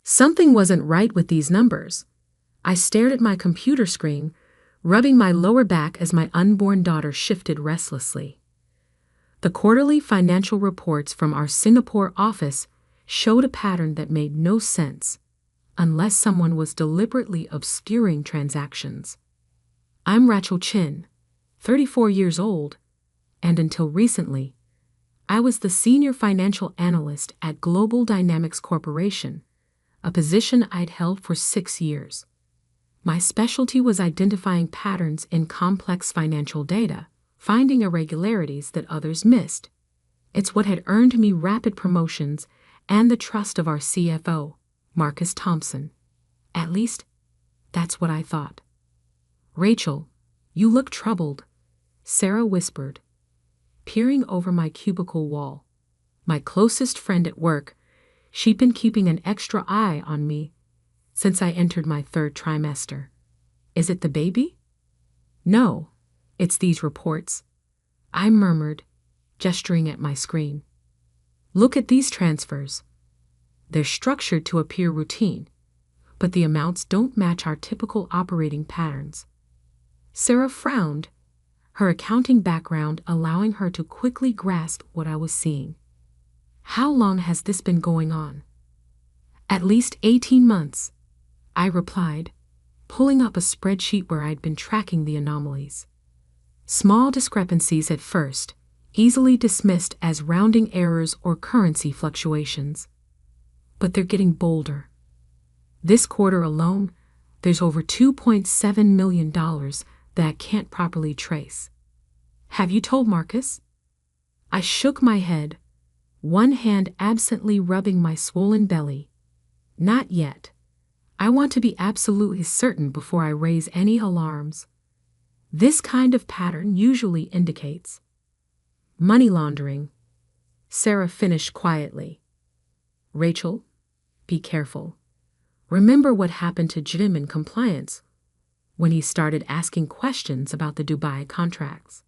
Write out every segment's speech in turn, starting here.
Something wasn't right with these numbers. I stared at my computer screen, rubbing my lower back as my unborn daughter shifted restlessly. The quarterly financial reports from our Singapore office showed a pattern that made no sense, unless someone was deliberately obscuring transactions. I'm Rachel Chin, 34 years old, and until recently, I was the senior financial analyst at Global Dynamics Corporation, a position I'd held for 6 years. My specialty was identifying patterns in complex financial data, finding irregularities that others missed. It's what had earned me rapid promotions and the trust of our CFO, Marcus Thompson. At least, that's what I thought. "Rachel, you look troubled," Sarah whispered, peering over my cubicle wall. My closest friend at work, she'd been keeping an extra eye on me since I entered my 3rd trimester. "Is it the baby?" "No, it's these reports," I murmured, gesturing at my screen. "Look at these transfers. They're structured to appear routine, but the amounts don't match our typical operating patterns." Sarah frowned, her accounting background allowing her to quickly grasp what I was seeing. "How long has this been going on?" "At least 18 months, I replied, pulling up a spreadsheet where I'd been tracking the anomalies. Small discrepancies at first, easily dismissed as rounding errors or currency fluctuations. But they're getting bolder. This quarter alone, there's over $2.7 million that I can't properly trace. "Have you told Marcus?" I shook my head, one hand absently rubbing my swollen belly. "Not yet. I want to be absolutely certain before I raise any alarms. This kind of pattern usually indicates money laundering," Sarah finished quietly. "Rachel, be careful. Remember what happened to Jim in compliance when he started asking questions about the Dubai contracts."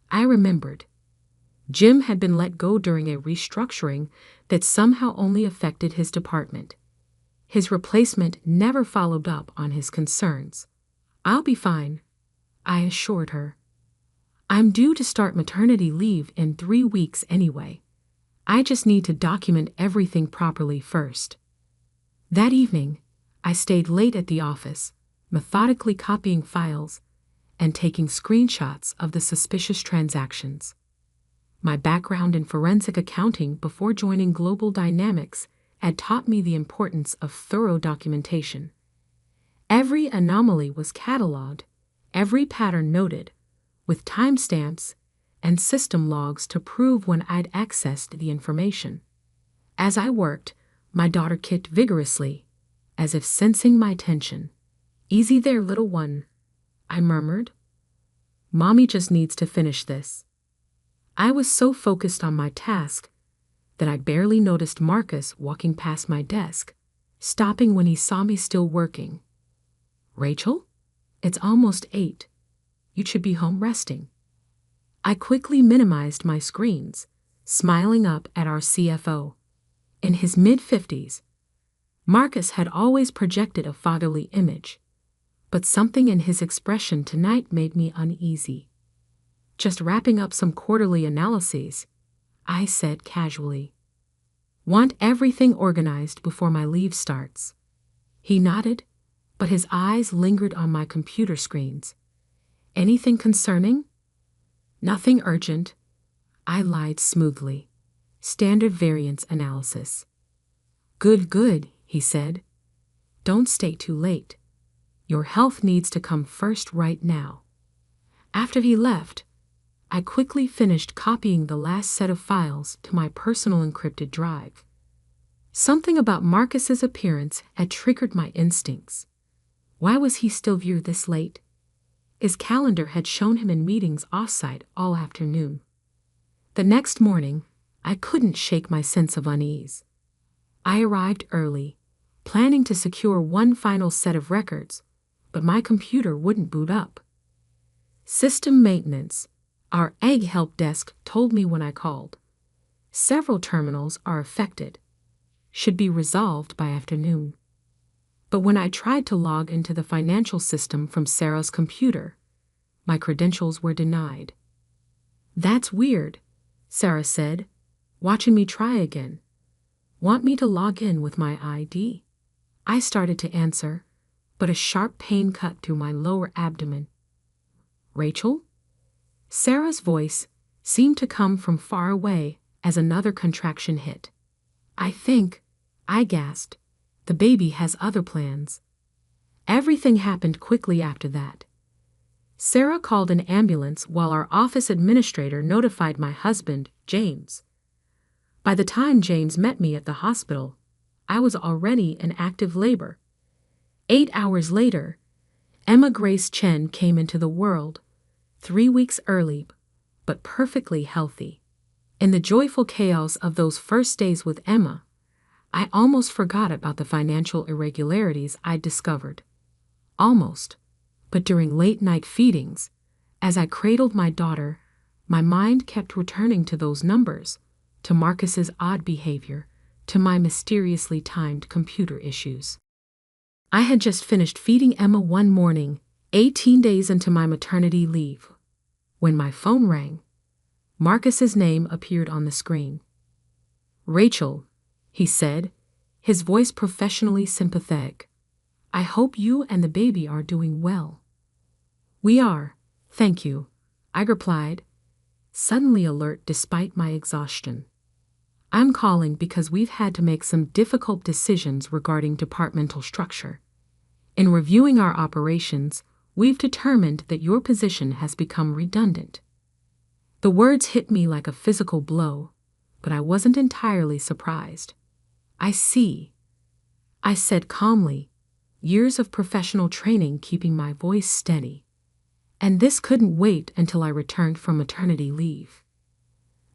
I remembered. Jim had been let go during a restructuring that somehow only affected his department. His replacement never followed up on his concerns. "I'll be fine," I assured her. "I'm due to start maternity leave in 3 weeks anyway. I just need to document everything properly first." That evening, I stayed late at the office, methodically copying files and taking screenshots of the suspicious transactions. My background in forensic accounting before joining Global Dynamics had taught me the importance of thorough documentation. Every anomaly was cataloged, every pattern noted, with timestamps and system logs to prove when I'd accessed the information. As I worked, my daughter kicked vigorously, as if sensing my tension. "Easy there, little one," I murmured. "Mommy just needs to finish this." I was so focused on my task that I barely noticed Marcus walking past my desk, stopping when he saw me still working. "Rachel, it's almost 8. You should be home resting." I quickly minimized my screens, smiling up at our CFO. In his mid-50s, Marcus had always projected a fatherly image, but something in his expression tonight made me uneasy. "Just wrapping up some quarterly analyses," I said casually. "Want everything organized before my leave starts." He nodded, but his eyes lingered on my computer screens. "Anything concerning?" "Nothing urgent," I lied smoothly. "Standard variance analysis." Good, he said. "Don't stay too late. Your health needs to come first right now." After he left, I quickly finished copying the last set of files to my personal encrypted drive. Something about Marcus's appearance had triggered my instincts. Why was he still here this late? His calendar had shown him in meetings off-site all afternoon. The next morning, I couldn't shake my sense of unease. I arrived early, planning to secure one final set of records, but my computer wouldn't boot up. System maintenance, our egg help desk, told me when I called. Several terminals are affected. should be resolved by afternoon. But when I tried to log into the financial system from Sarah's computer, my credentials were denied. "That's weird," Sarah said, watching me try again. "Want me to log in with my ID?" I started to answer, but a sharp pain cut through my lower abdomen. "Rachel?" Sarah's voice seemed to come from far away as another contraction hit. I gasped, "the baby has other plans." Everything happened quickly after that. Sarah called an ambulance while our office administrator notified my husband, James. By the time James met me at the hospital, I was already in active labor. 8 hours later, Emma Grace Chen came into the world, 3 weeks early, but perfectly healthy. In the joyful chaos of those first days with Emma, I almost forgot about the financial irregularities I'd discovered. Almost. But during late-night feedings, as I cradled my daughter, my mind kept returning to those numbers, to Marcus's odd behavior, to my mysteriously timed computer issues. I had just finished feeding Emma one morning, 18 days into my maternity leave, when my phone rang. Marcus's name appeared on the screen. "Rachel," he said, his voice professionally sympathetic. "I hope you and the baby are doing well." "We are, thank you," I replied, suddenly alert despite my exhaustion. "I'm calling because we've had to make some difficult decisions regarding departmental structure. In reviewing our operations, we've determined that your position has become redundant." The words hit me like a physical blow, but I wasn't entirely surprised. "I see," I said calmly, years of professional training keeping my voice steady. "And this couldn't wait until I returned from maternity leave."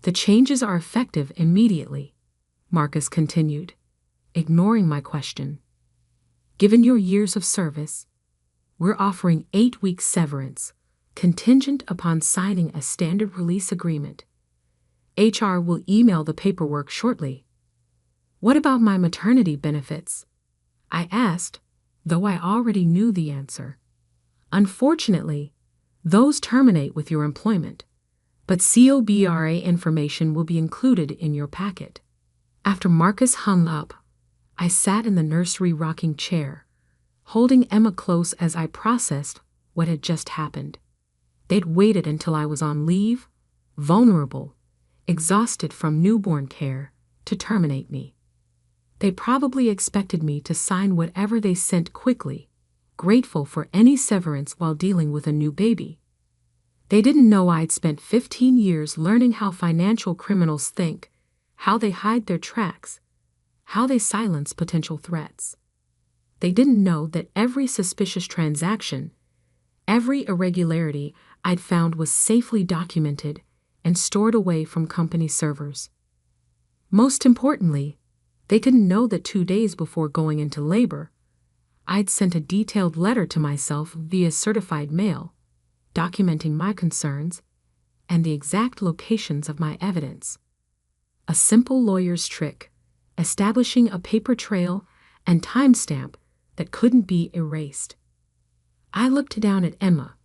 "The changes are effective immediately," Marcus continued, ignoring my question. "Given your years of service, we're offering 8 weeks severance, contingent upon signing a standard release agreement. HR will email the paperwork shortly." "What about my maternity benefits?" I asked, though I already knew the answer. "Unfortunately, those terminate with your employment, but COBRA information will be included in your packet." After Marcus hung up, I sat in the nursery rocking chair, holding Emma close as I processed what had just happened. They'd waited until I was on leave, vulnerable, exhausted from newborn care, to terminate me. They probably expected me to sign whatever they sent quickly, grateful for any severance while dealing with a new baby. They didn't know I'd spent 15 years learning how financial criminals think, how they hide their tracks, how they silence potential threats. They didn't know that every suspicious transaction, every irregularity I'd found was safely documented and stored away from company servers. Most importantly, they didn't know that 2 days before going into labor, I'd sent a detailed letter to myself via certified mail, documenting my concerns and the exact locations of my evidence. A simple lawyer's trick, establishing a paper trail and timestamp that couldn't be erased. I looked down at Emma,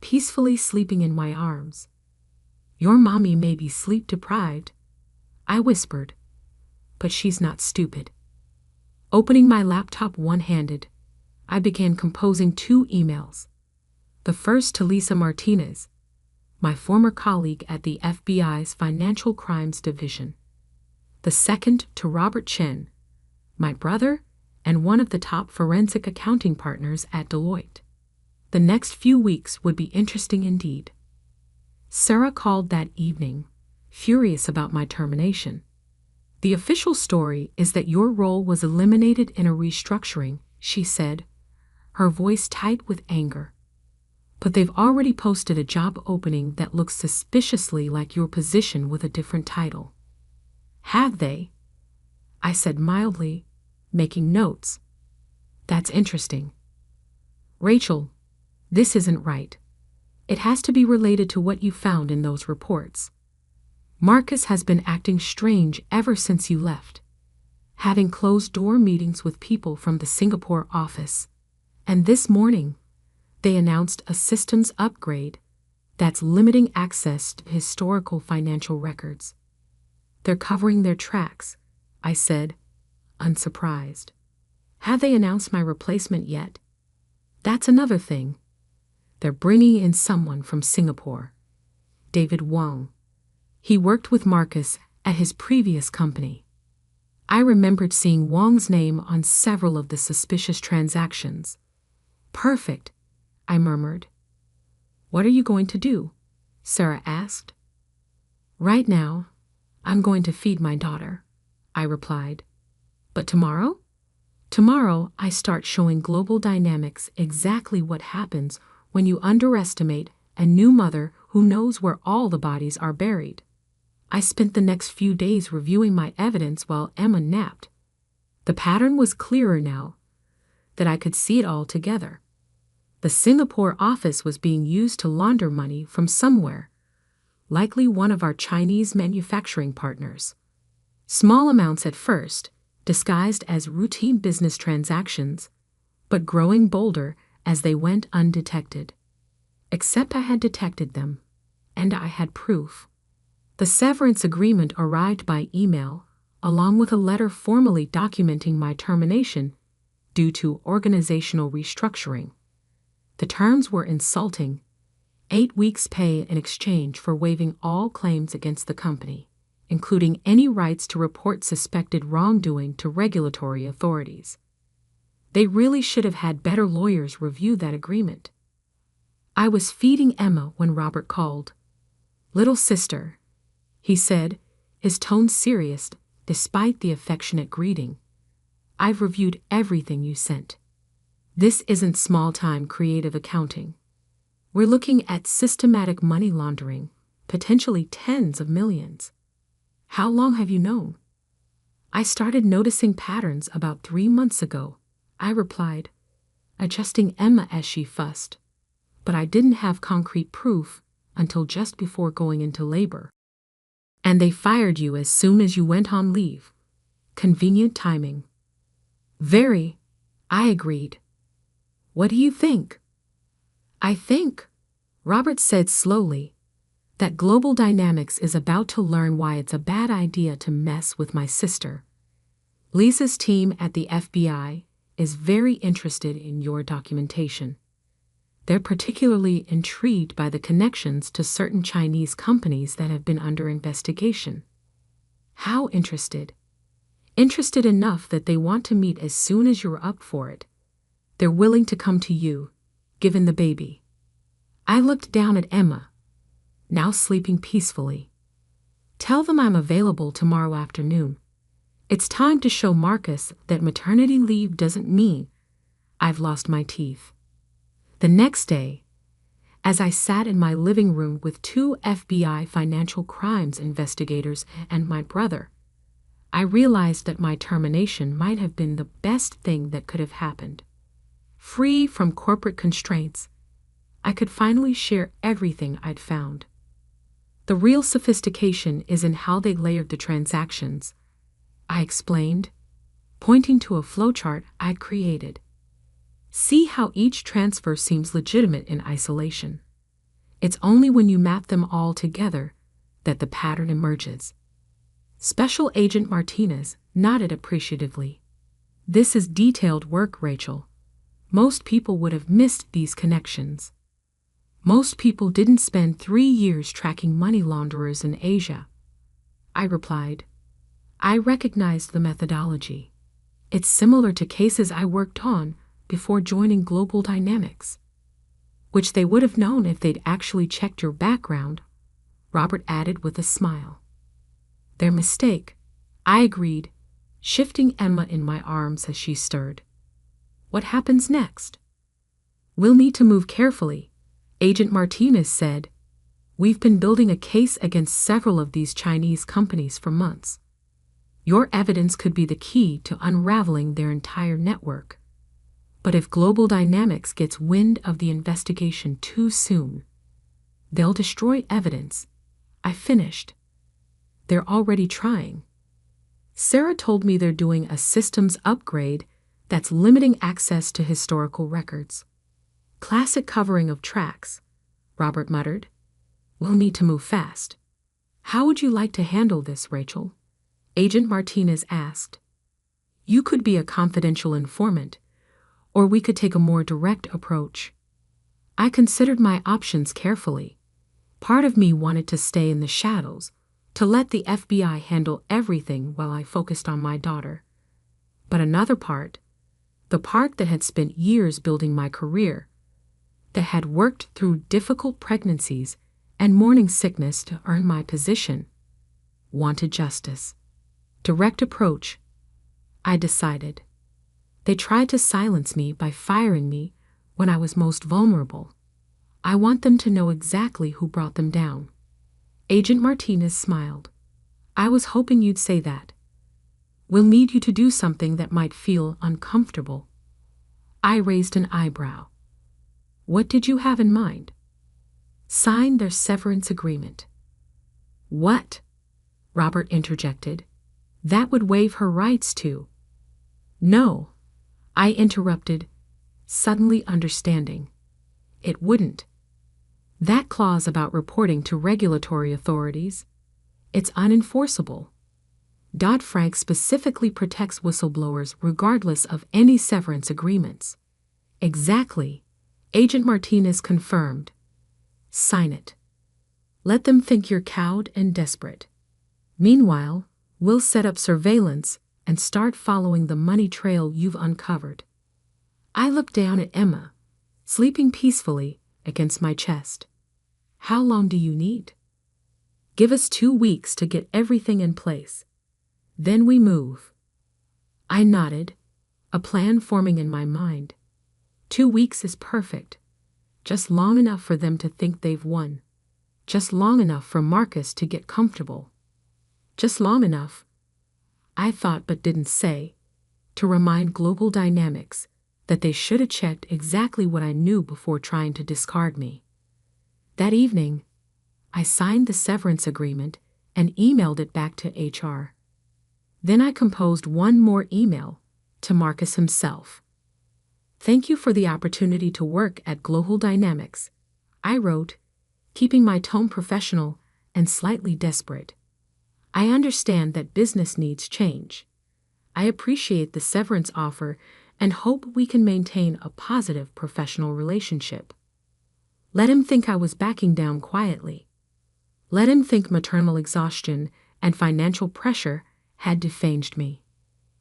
peacefully sleeping in my arms. "Your mommy may be sleep-deprived," I whispered, "but she's not stupid." Opening my laptop one-handed, I began composing 2 emails. The first to Lisa Martinez, my former colleague at the FBI's Financial Crimes Division. The second to Robert Chen, my brother and one of the top forensic accounting partners at Deloitte. The next few weeks would be interesting indeed. Sarah called that evening, furious about my termination. "The official story is that your role was eliminated in a restructuring," she said, her voice tight with anger. "But they've already posted a job opening that looks suspiciously like your position with a different title." "Have they?" I said mildly, making notes. "That's interesting." "Rachel, this isn't right. It has to be related to what you found in those reports. Marcus has been acting strange ever since you left. having closed-door meetings with people from the Singapore office. And this morning, they announced a systems upgrade that's limiting access to historical financial records. They're covering their tracks, I said, unsurprised. Have they announced my replacement yet? That's another thing. They're bringing in someone from Singapore, David Wang. He worked with Marcus at his previous company. I remembered seeing Wang's name on several of the suspicious transactions. Perfect, I murmured. What are you going to do? Sarah asked. Right now, I'm going to feed my daughter, I replied. But tomorrow? Tomorrow, I start showing Global Dynamics exactly what happens when you underestimate a new mother who knows where all the bodies are buried. I spent the next few days reviewing my evidence while Emma napped. The pattern was clearer now that I could see it all together. The Singapore office was being used to launder money from somewhere, likely one of our Chinese manufacturing partners. Small amounts at first, disguised as routine business transactions, but growing bolder as they went undetected. Except I had detected them, and I had proof. The severance agreement arrived by email, along with a letter formally documenting my termination due to organizational restructuring. The terms were insulting: 8 weeks' pay in exchange for waiving all claims against the company, including any rights to report suspected wrongdoing to regulatory authorities. They really should have had better lawyers review that agreement. I was feeding Emma when Robert called. "Little sister," he said, his tone serious despite the affectionate greeting. "I've reviewed everything you sent. This isn't small-time creative accounting. We're looking at systematic money laundering, potentially tens of millions. How long have you known?" "I started noticing patterns about 3 months ago," I replied, adjusting Emma as she fussed. "But I didn't have concrete proof until just before going into labor." "And they fired you as soon as you went on leave. Convenient timing." "Very," I agreed. "What do you think?" "I think," Robert said slowly, "that Global Dynamics is about to learn why it's a bad idea to mess with my sister. Lisa's team at the FBI is very interested in your documentation. They're particularly intrigued by the connections to certain Chinese companies that have been under investigation." "How interested?" "Interested enough that they want to meet as soon as you're up for it. They're willing to come to you, given the baby." I looked down at Emma, now sleeping peacefully. "Tell them I'm available tomorrow afternoon. It's time to show Marcus that maternity leave doesn't mean I've lost my teeth." The next day, as I sat in my living room with 2 FBI financial crimes investigators and my brother, I realized that my termination might have been the best thing that could have happened. Free from corporate constraints, I could finally share everything I'd found. The real sophistication is in how they layered the transactions, I explained, pointing to a flowchart I'd created. "See how each transfer seems legitimate in isolation. It's only when you map them all together that the pattern emerges." Special Agent Martinez nodded appreciatively. "This is detailed work, Rachel. Most people would have missed these connections. Most people didn't spend 3 years tracking money launderers in Asia." I replied. I recognized the methodology. It's similar to cases I worked on before joining Global Dynamics. "Which they would have known if they'd actually checked your background," Robert added with a smile. "Their mistake," I agreed, shifting Emma in my arms as she stirred. "What happens next?" "We'll need to move carefully," Agent Martinez said. "We've been building a case against several of these Chinese companies for months. Your evidence could be the key to unraveling their entire network. But if Global Dynamics gets wind of the investigation too soon, they'll destroy evidence," I finished. "They're already trying." Sarah told me they're doing a systems upgrade that's limiting access to historical records. Classic covering of tracks, Robert muttered. We'll need to move fast. How would you like to handle this, Rachel? Agent Martinez asked. You could be a confidential informant, or we could take a more direct approach. I considered my options carefully. Part of me wanted to stay in the shadows, to let the FBI handle everything while I focused on my daughter. But another part, the part that had spent years building my career, that had worked through difficult pregnancies and morning sickness to earn my position, wanted justice. Direct approach, I decided. They tried to silence me by firing me when I was most vulnerable. I want them to know exactly who brought them down. Agent Martinez smiled. I was hoping you'd say that. We'll need you to do something that might feel uncomfortable. I raised an eyebrow. What did you have in mind? Sign their severance agreement. What? Robert interjected. That would waive her rights to. No, I interrupted, suddenly understanding. It wouldn't. That clause about reporting to regulatory authorities, it's unenforceable. Dodd-Frank specifically protects whistleblowers regardless of any severance agreements. Exactly, Agent Martinez confirmed. Sign it. Let them think you're cowed and desperate. Meanwhile, we'll set up surveillance and start following the money trail you've uncovered. I looked down at Emma, sleeping peacefully against my chest. How long do you need? Give us 2 weeks to get everything in place. Then we move. I nodded, a plan forming in my mind. 2 weeks is perfect. Just long enough for them to think they've won. Just long enough for Marcus to get comfortable. Just long enough, I thought but didn't say, to remind Global Dynamics that they should have checked exactly what I knew before trying to discard me. That evening, I signed the severance agreement and emailed it back to HR. Then I composed one more email to Marcus himself. Thank you for the opportunity to work at Global Dynamics, I wrote, keeping my tone professional and slightly desperate. I understand that business needs change. I appreciate the severance offer and hope we can maintain a positive professional relationship. Let him think I was backing down quietly. Let him think maternal exhaustion and financial pressure had defanged me.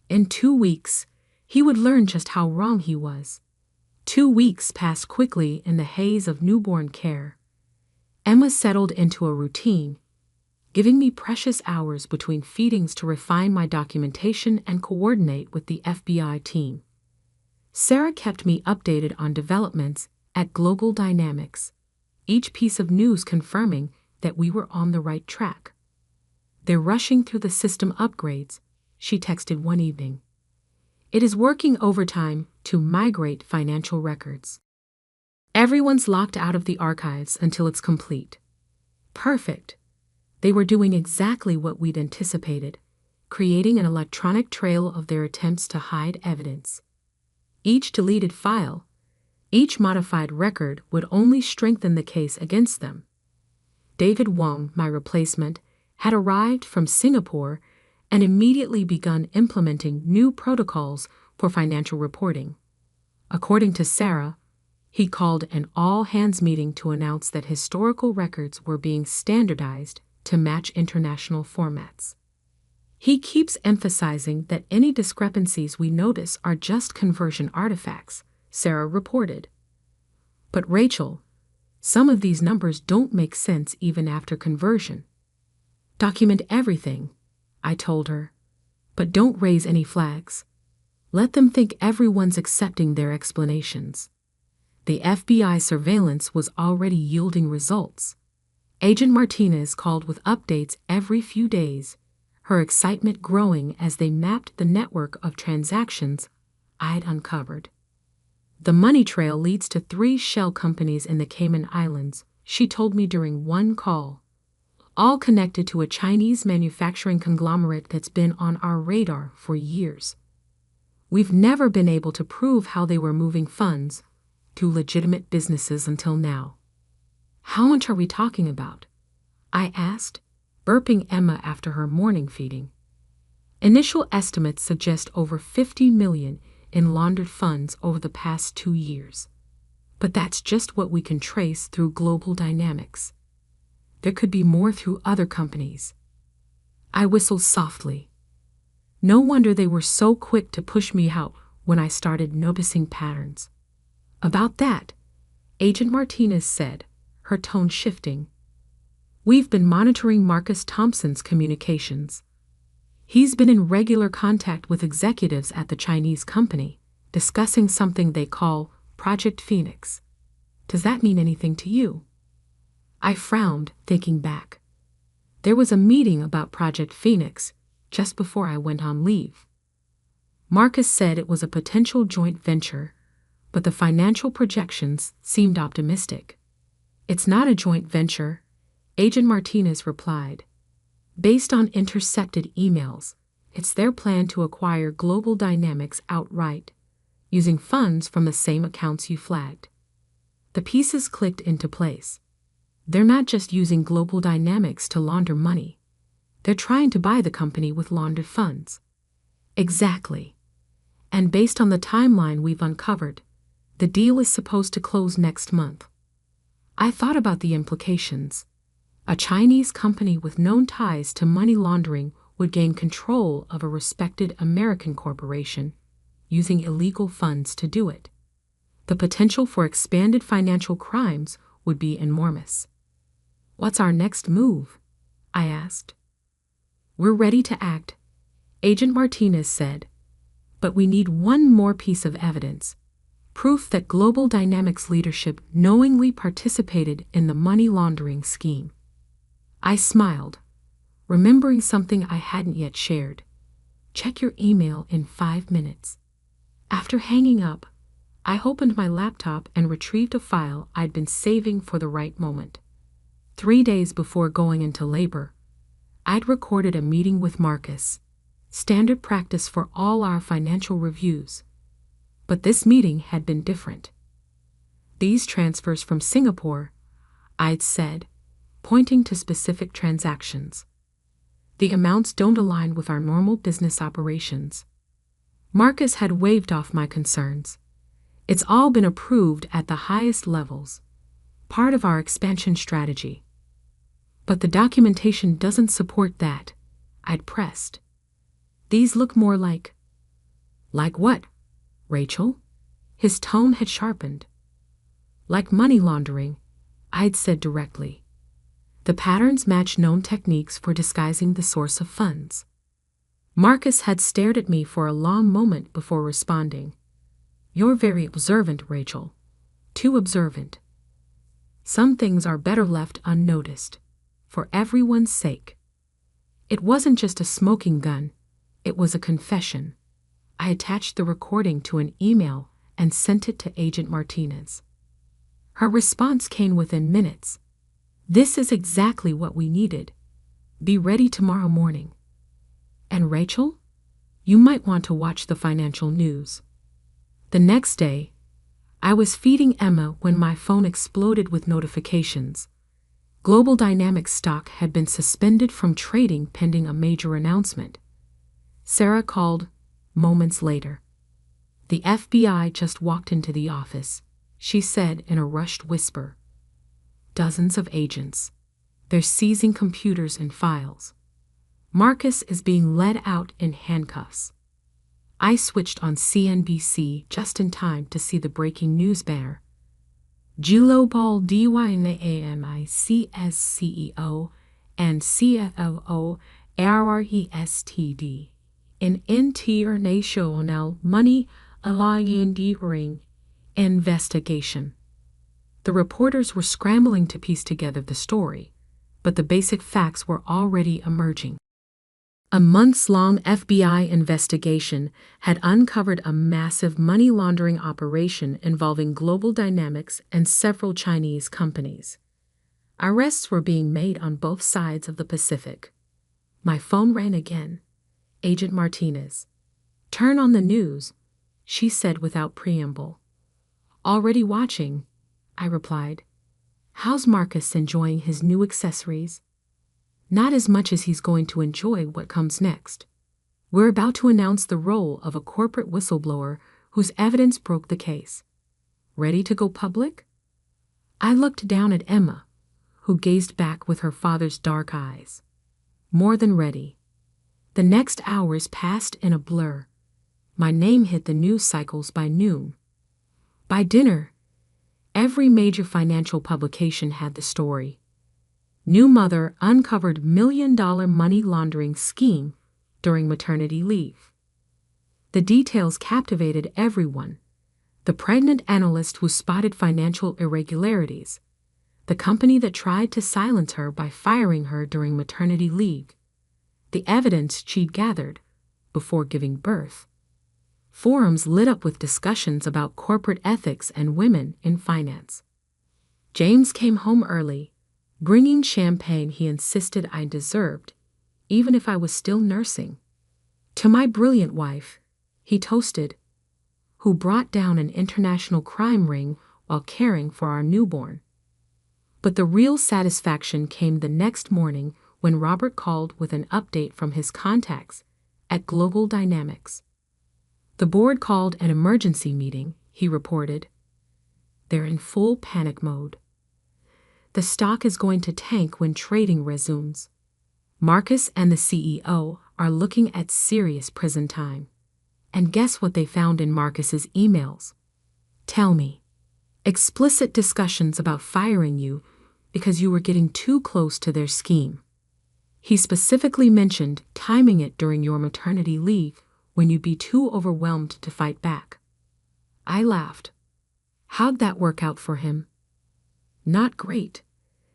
In 2 weeks, he would learn just how wrong he was. 2 weeks passed quickly in the haze of newborn care. Emma settled into a routine, giving me precious hours between feedings to refine my documentation and coordinate with the FBI team. Sarah kept me updated on developments at Global Dynamics, each piece of news confirming that we were on the right track. They're rushing through the system upgrades, she texted one evening. It is working overtime to migrate financial records. Everyone's locked out of the archives until it's complete. Perfect. They were doing exactly what we'd anticipated, creating an electronic trail of their attempts to hide evidence. Each deleted file, each modified record would only strengthen the case against them. David Wong, my replacement, had arrived from Singapore and immediately begun implementing new protocols for financial reporting. According to Sarah, he called an all-hands meeting to announce that historical records were being standardized to match international formats. He keeps emphasizing that any discrepancies we notice are just conversion artifacts, Sarah reported. But Rachel, some of these numbers don't make sense even after conversion. Document everything, I told her, but don't raise any flags. Let them think everyone's accepting their explanations. The FBI surveillance was already yielding results. Agent Martinez called with updates every few days, her excitement growing as they mapped the network of transactions I'd uncovered. The money trail leads to 3 shell companies in the Cayman Islands, she told me during one call, all connected to a Chinese manufacturing conglomerate that's been on our radar for years. We've never been able to prove how they were moving funds to legitimate businesses until now. How much are we talking about? I asked, burping Emma after her morning feeding. Initial estimates suggest over 50 million in laundered funds over the past 2 years. But that's just what we can trace through global dynamics. There could be more through other companies. I whistled softly. No wonder they were so quick to push me out when I started noticing patterns. About that, Agent Martinez said, her tone shifting. We've been monitoring Marcus Thompson's communications. He's been in regular contact with executives at the Chinese company, discussing something they call Project Phoenix. Does that mean anything to you? I frowned, thinking back. There was a meeting about Project Phoenix just before I went on leave. Marcus said it was a potential joint venture, but the financial projections seemed optimistic. It's not a joint venture, Agent Martinez replied. Based on intercepted emails, it's their plan to acquire Global Dynamics outright, using funds from the same accounts you flagged. The pieces clicked into place. They're not just using Global Dynamics to launder money. They're trying to buy the company with laundered funds. Exactly. And based on the timeline we've uncovered, the deal is supposed to close next month. I thought about the implications. A Chinese company with known ties to money laundering would gain control of a respected American corporation, using illegal funds to do it. The potential for expanded financial crimes would be enormous. What's our next move? I asked. We're ready to act, Agent Martinez said, but we need one more piece of evidence. Proof that Global Dynamics leadership knowingly participated in the money laundering scheme. I smiled, remembering something I hadn't yet shared. Check your email in 5 minutes. After hanging up, I opened my laptop and retrieved a file I'd been saving for the right moment. 3 days before going into labor, I'd recorded a meeting with Marcus, standard practice for all our financial reviews. But this meeting had been different. These transfers from Singapore, I'd said, pointing to specific transactions. The amounts don't align with our normal business operations. Marcus had waved off my concerns. It's all been approved at the highest levels, part of our expansion strategy. But the documentation doesn't support that, I'd pressed. These look more like... Like what, Rachel? His tone had sharpened. Like money laundering, I'd said directly. The patterns match known techniques for disguising the source of funds. Marcus had stared at me for a long moment before responding. You're very observant, Rachel. Too observant. Some things are better left unnoticed, for everyone's sake. It wasn't just a smoking gun, it was a confession. I attached the recording to an email and sent it to Agent Martinez. Her response came within minutes. This is exactly what we needed. Be ready tomorrow morning. And Rachel, you might want to watch the financial news. The next day, I was feeding Emma when my phone exploded with notifications. Global Dynamics stock had been suspended from trading pending a major announcement. Sarah called moments later. The FBI just walked into the office, she said in a rushed whisper. Dozens of agents. They're seizing computers and files. Marcus is being led out in handcuffs. I switched on CNBC just in time to see the breaking news banner. Global Dynamics CEO and CFO arrested in international money laundering investigation. The reporters were scrambling to piece together the story, but the basic facts were already emerging. A months-long FBI investigation had uncovered a massive money laundering operation involving Global Dynamics and several Chinese companies. Arrests were being made on both sides of the Pacific. My phone rang again. Agent Martinez. Turn on the news, she said without preamble. Already watching, I replied. How's Marcus enjoying his new accessories? Not as much as he's going to enjoy what comes next. We're about to announce the role of a corporate whistleblower whose evidence broke the case. Ready to go public? I looked down at Emma, who gazed back with her father's dark eyes. More than ready. The next hours passed in a blur. My name hit the news cycles by noon. By dinner, every major financial publication had the story. New mother uncovered $1 million money laundering scheme during maternity leave. The details captivated everyone. The pregnant analyst who spotted financial irregularities, the company that tried to silence her by firing her during maternity leave, the evidence she'd gathered before giving birth. Forums lit up with discussions about corporate ethics and women in finance. James came home early, bringing champagne he insisted I deserved, even if I was still nursing. To my brilliant wife, he toasted, who brought down an international crime ring while caring for our newborn. But the real satisfaction came the next morning when Robert called with an update from his contacts at Global Dynamics. The board called an emergency meeting, he reported. They're in full panic mode. The stock is going to tank when trading resumes. Marcus and the CEO are looking at serious prison time. And guess what they found in Marcus's emails? Tell me. Explicit discussions about firing you because you were getting too close to their scheme. He specifically mentioned timing it during your maternity leave when you'd be too overwhelmed to fight back. I laughed. How'd that work out for him? Not great,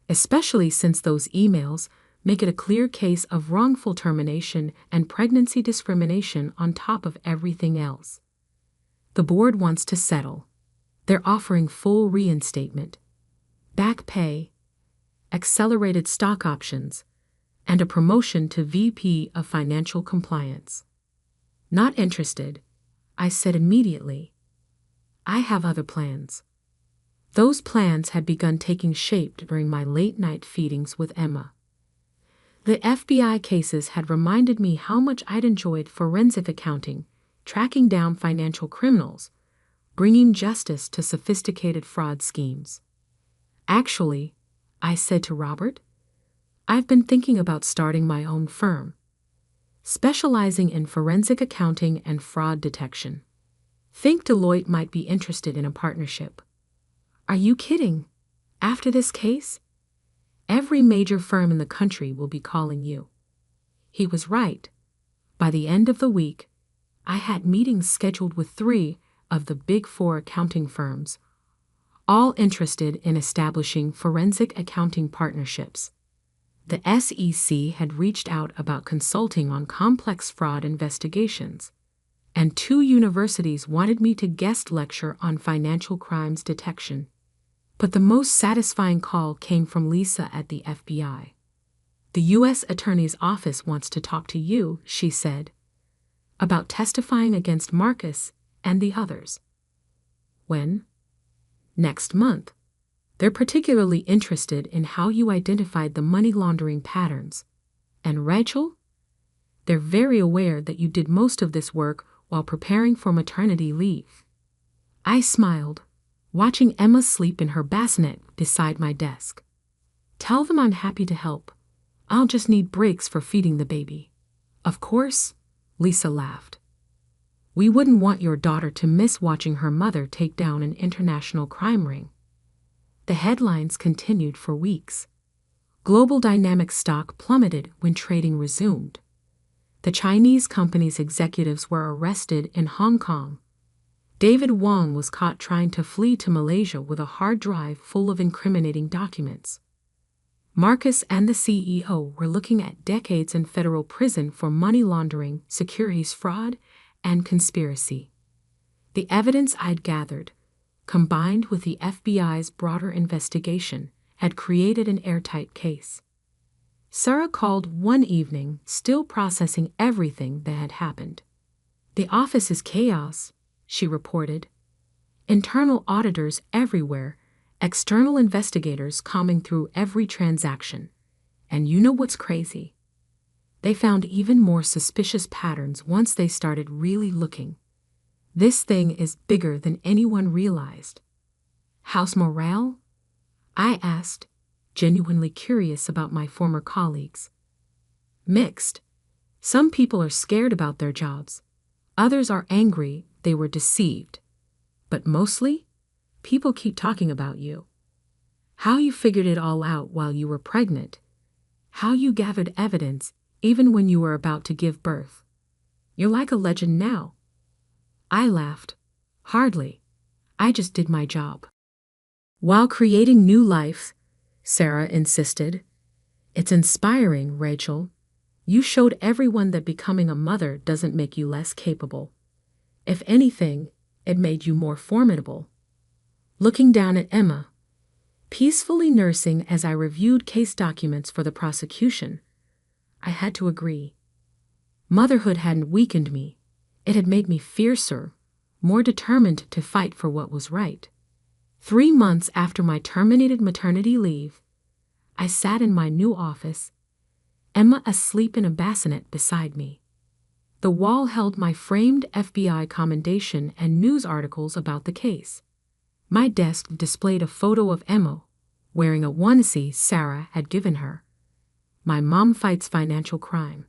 especially since those emails make it a clear case of wrongful termination and pregnancy discrimination on top of everything else. The board wants to settle. They're offering full reinstatement, back pay, accelerated stock options, and a promotion to VP of Financial Compliance. Not interested, I said immediately. I have other plans. Those plans had begun taking shape during my late-night feedings with Emma. The FBI cases had reminded me how much I'd enjoyed forensic accounting, tracking down financial criminals, bringing justice to sophisticated fraud schemes. Actually, I said to Robert, I've been thinking about starting my own firm, specializing in forensic accounting and fraud detection. Think Deloitte might be interested in a partnership. Are you kidding? After this case? Every major firm in the country will be calling you. He was right. By the end of the week, I had meetings scheduled with 3 of the Big 4 accounting firms, all interested in establishing forensic accounting partnerships. The SEC had reached out about consulting on complex fraud investigations, and 2 universities wanted me to guest lecture on financial crimes detection. But the most satisfying call came from Lisa at the FBI. The U.S. Attorney's Office wants to talk to you, she said, about testifying against Marcus and the others. When? Next month. They're particularly interested in how you identified the money laundering patterns. And Rachel? They're very aware that you did most of this work while preparing for maternity leave. I smiled, watching Emma sleep in her bassinet beside my desk. Tell them I'm happy to help. I'll just need breaks for feeding the baby. Of course, Lisa laughed. We wouldn't want your daughter to miss watching her mother take down an international crime ring. The headlines continued for weeks. Global Dynamics stock plummeted when trading resumed. The Chinese company's executives were arrested in Hong Kong. David Wong was caught trying to flee to Malaysia with a hard drive full of incriminating documents. Marcus and the CEO were looking at decades in federal prison for money laundering, securities fraud, and conspiracy. The evidence I'd gathered, combined with the FBI's broader investigation had created an airtight case. Sarah called one evening, still processing everything that had happened. "The office is chaos," she reported. "Internal auditors everywhere, external investigators combing through every transaction. And you know what's crazy? They found even more suspicious patterns once they started really looking. This thing is bigger than anyone realized." "House morale?" I asked, genuinely curious about my former colleagues. "Mixed. Some people are scared about their jobs. Others are angry they were deceived. But mostly, people keep talking about you. How you figured it all out while you were pregnant. How you gathered evidence even when you were about to give birth. You're like a legend now." I laughed. "Hardly. I just did my job." "While creating new life," Sarah insisted. "It's inspiring, Rachel. You showed everyone that becoming a mother doesn't make you less capable. If anything, it made you more formidable." Looking down at Emma, peacefully nursing as I reviewed case documents for the prosecution, I had to agree. Motherhood hadn't weakened me. It had made me fiercer, more determined to fight for what was right. 3 months after my terminated maternity leave, I sat in my new office, Emma asleep in a bassinet beside me. The wall held my framed FBI commendation and news articles about the case. My desk displayed a photo of Emma wearing a onesie Sarah had given her. My mom fights financial crime.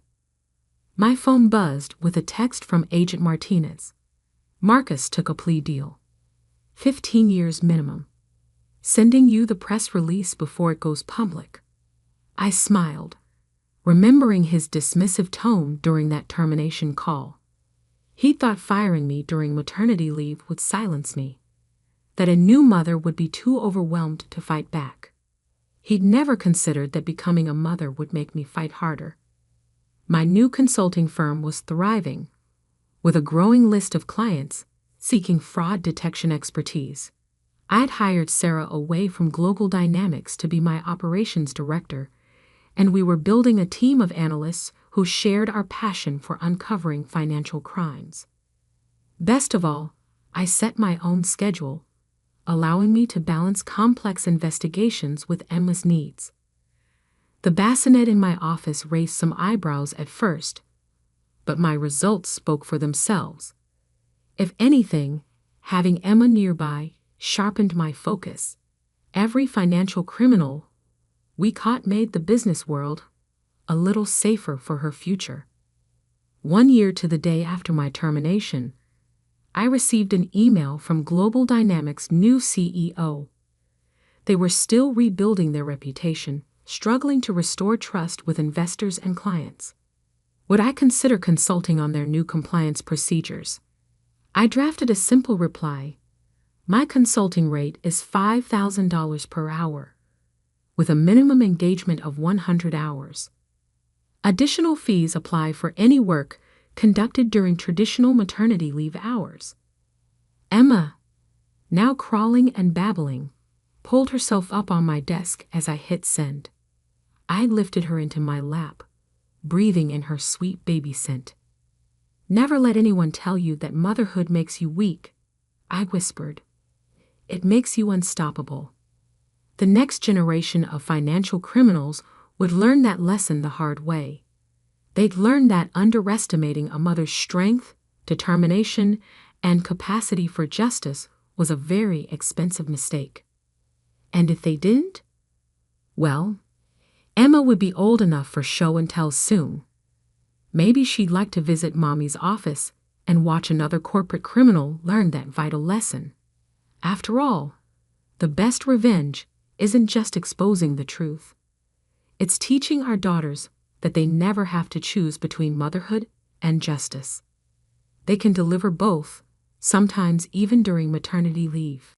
My phone buzzed with a text from Agent Martinez. "Marcus took a plea deal. 15 years minimum. Sending you the press release before it goes public." I smiled, remembering his dismissive tone during that termination call. He thought firing me during maternity leave would silence me, that a new mother would be too overwhelmed to fight back. He'd never considered that becoming a mother would make me fight harder. My new consulting firm was thriving, with a growing list of clients seeking fraud detection expertise. I'd hired Sarah away from Global Dynamics to be my operations director, and we were building a team of analysts who shared our passion for uncovering financial crimes. Best of all, I set my own schedule, allowing me to balance complex investigations with Emma's needs. The bassinet in my office raised some eyebrows at first, but my results spoke for themselves. If anything, having Emma nearby sharpened my focus. Every financial criminal we caught made the business world a little safer for her future. 1 year to the day after my termination, I received an email from Global Dynamics' new CEO. They were still rebuilding their reputation, struggling to restore trust with investors and clients. Would I consider consulting on their new compliance procedures? I drafted a simple reply. My consulting rate is $5,000 per hour, with a minimum engagement of 100 hours. Additional fees apply for any work conducted during traditional maternity leave hours. Emma, now crawling and babbling, pulled herself up on my desk as I hit send. I lifted her into my lap, breathing in her sweet baby scent. "Never let anyone tell you that motherhood makes you weak," I whispered. "It makes you unstoppable." The next generation of financial criminals would learn that lesson the hard way. They'd learn that underestimating a mother's strength, determination, and capacity for justice was a very expensive mistake. And if they didn't? Well, Emma would be old enough for show and tell soon. Maybe she'd like to visit Mommy's office and watch another corporate criminal learn that vital lesson. After all, the best revenge isn't just exposing the truth. It's teaching our daughters that they never have to choose between motherhood and justice. They can deliver both, sometimes even during maternity leave.